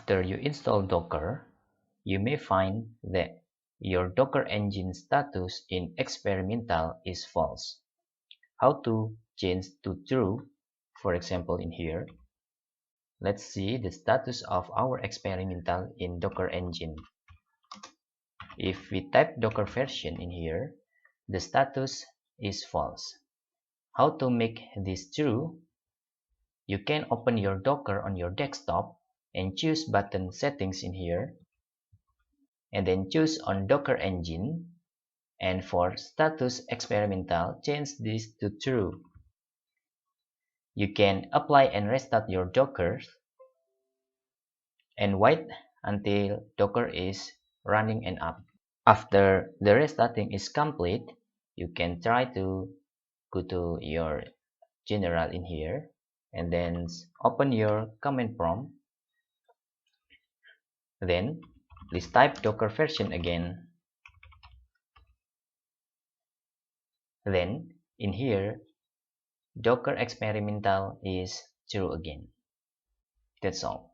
After you install Docker, you may find that your Docker engine status in experimental is false. How to change to true? For example, in here, let's see the status of our experimental in Docker engine. If we type Docker version in here, the status is false. How to make this true? You can open your Docker on your desktop and choose button settings in here, and then choose on Docker engine, and for status experimental, change this to true. You can apply and restart your Docker and wait until Docker is running and up. After the restarting is complete, you can try to go to your general in here and then open your command prompt. Then please type Docker version again. Then in here, Docker experimental is true again. That's all.